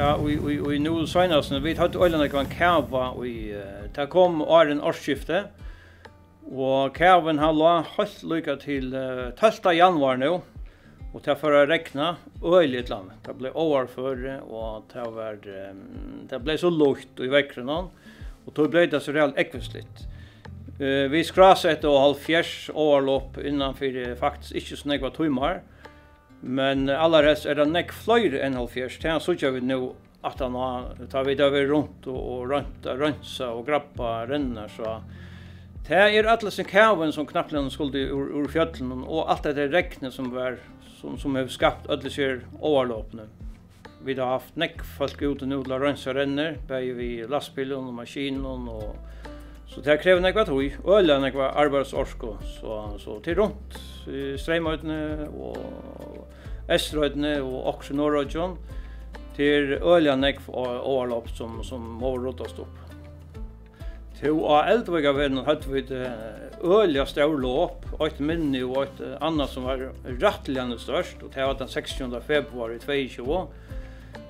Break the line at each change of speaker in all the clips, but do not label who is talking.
Ja, vi nu senast vi hade ölen en kava vi ta kom åren årsskifte. Och kaven har la helt lycka till 12 januari nu. Och ta för att räkna öligt land. Det blev överför och det blev så lågt i veckan och då blev det så reellt ekvisligt. Vi skrasade och halvfjärs överlopp innanför faktiskt inte så några timmar. Men alla rest är det näck fler än halvfjärs. Det så gör vi nu att han tar vi där runt och rönsa och grappa rennar så. Det är alla sin kaven som knappt skulle ur fjällen och allt det regnet som var som har skapat alla ser överloppna. Vi har haft näck folk ute nu och rensa renner, bäj vi lastbilen och maskinen och så det kräver något tog ölen något arbetsorsko så till runt Strömödne och Österödne och också Norrödjon till ölen något överlopp som har rotat upp. Till Eldvega hade vi öliga storlopp, ett minne och ett annat som var rättligen störst och det var den 16 februari 2022.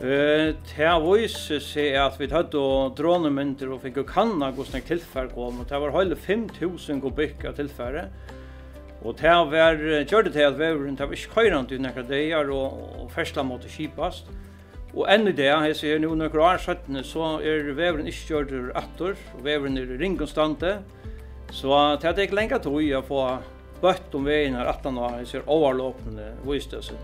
Det visade sig att vi hade dronemynter och fick kanna hur snägt tillfärd kom och det var hela 5000 kubik av tillfärd. Och det gjorde det att vävren det var inte höjrande i några dagar och färsla mot skipast. Och ännu det, jag ser nu några år sedan så är vävren inte gjord ur attor och vävren är ringkonstante. Så det är inte länge tog jag få bött om vägen här 18 år, jag ser överloppande vistelser.